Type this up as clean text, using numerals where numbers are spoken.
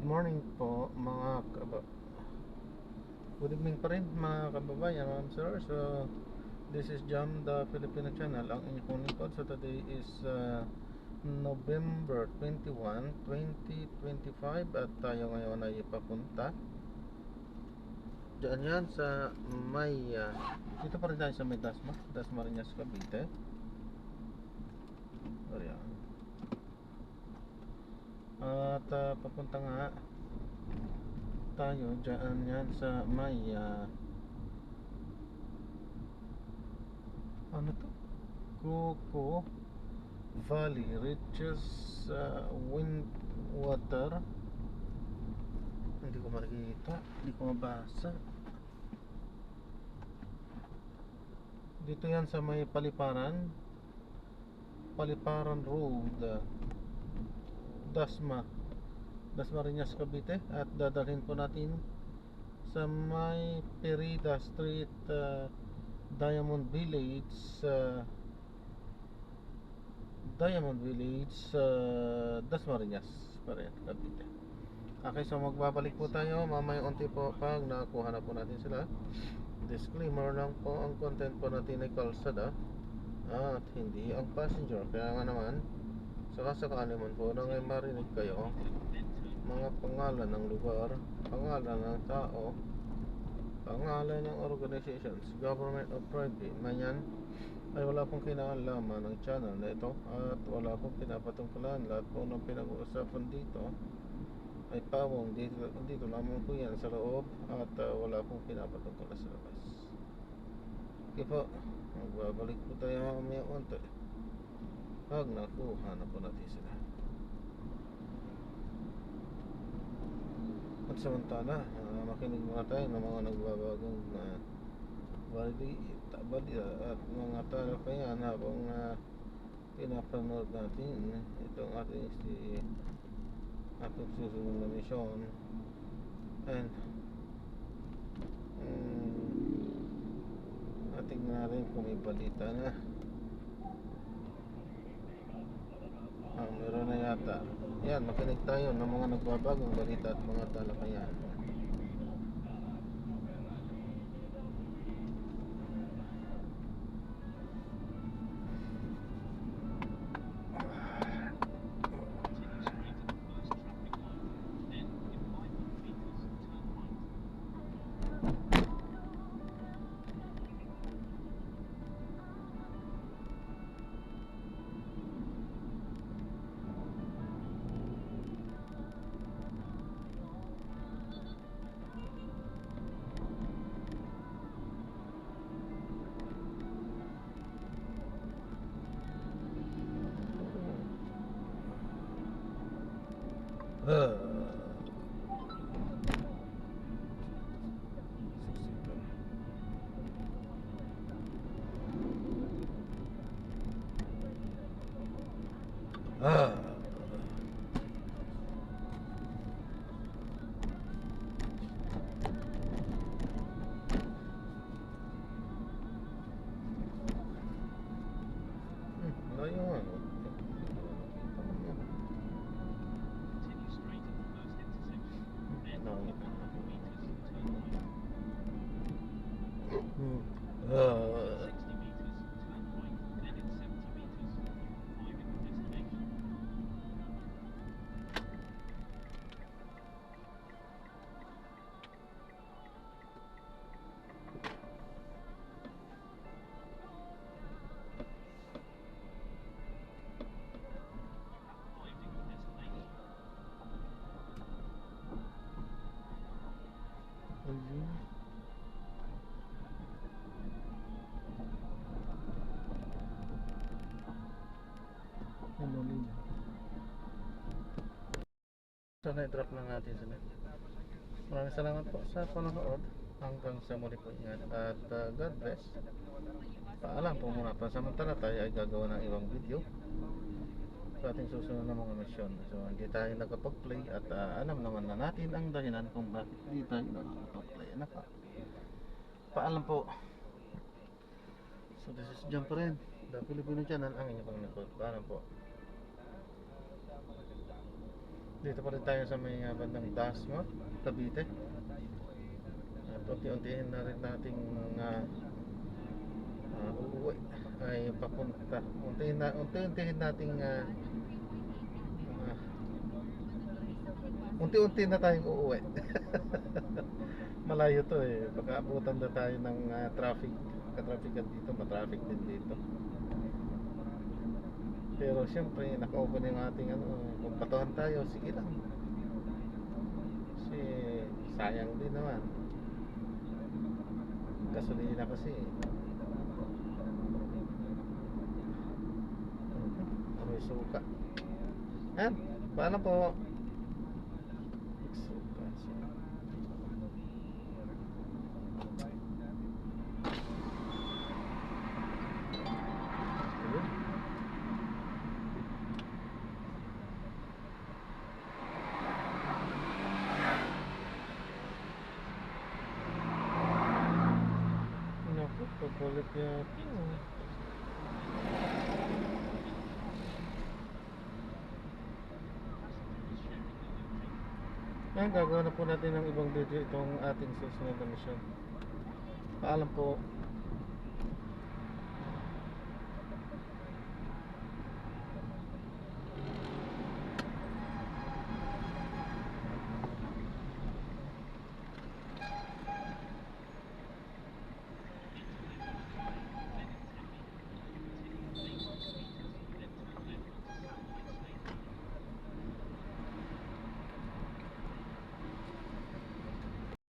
morning po mga good evening pa rin mga kababayan, ma'am sir. So this is Jam the Filipino channel, ang inyong lingkod. So today is November 21, 2025 at tayo ngayon ay ipapunta diyan yan sa may dito pa rin tayo sa may Dasmariñas, Cavite. Ayan. At papunta nga tayo dyan yan sa may ano to? Coco Valley Riches Wind Water. Hindi ko makikita, hindi ko mabasa. Dito yan sa may Paliparan Road, Dasmariñas, Cavite. At dadalhin po natin sa may Perida Street, Diamond Village, Dasmariñas pa rin, Cavite. Okay, so magbabalik po tayo mamaya unti po pag nakuha na po natin sila. Disclaimer lang po, ang content po natin ay kalsada at hindi ang passenger. Kaya nga naman, sakasakali man po na ngay marinig kayo mga pangalan ng lugar, pangalan ng tao, pangalan ng organizations, government or private, man yan ay wala pong kinalaman ng channel na ito at wala pong pinapatungkulan. Lahat po ng pinag-uusapan dito ay pawong dito lamang po yan sa loob at wala pong pinapatungkulan sa labas. Okay po, magbabalik po tayo mamaya unti pag nakuha na po natin sila. At samantala, makinig muna tayo ng mga nagbabagong balita at mga talakayan habang pinapanood natin itong ating susunod na misyon. And ating na rin kung may balita na. Meron na yata. Yan, makinig tayo ng mga nagbabagong balita at mga talakayan. Layo nga, no? So na-drop na natin sila. Maraming salamat po sa panonood. Hanggang sa muli po, ingat at God bless. Paalam po muna. Pansamantala tayo ay gagawa ng ibang video sa ating susunod na mga misyon. So hindi tayo nakapag-play at alam naman na natin ang dahilan kung bakit hindi tayo nakapag-play. Paalam po. So this is Jam pa rin, the Filipino channel, ang inyong panglikod. Paalam po. Dito pa rin tayo sa may bandang Dasma, Cavite. At unti-untiin na rin nating uuwi ay papunta. Unti-untiin nating unti-unti na tayong uuwi. Malayo to eh. Baka abutan na tayo ng traffic. Ka-traffican dito, ma-traffic din dito. Pero siyempre, naka-open yung ating kung patuhan tayo, sige lang. Kasi sayang din naman. Gasolina kasi. May suka. Yan, paano po? Suka. Ayun. Naku, pagkulit yata. Ayan, gagawa na po natin ng ibang video itong ating susunod na mission. Paalam po.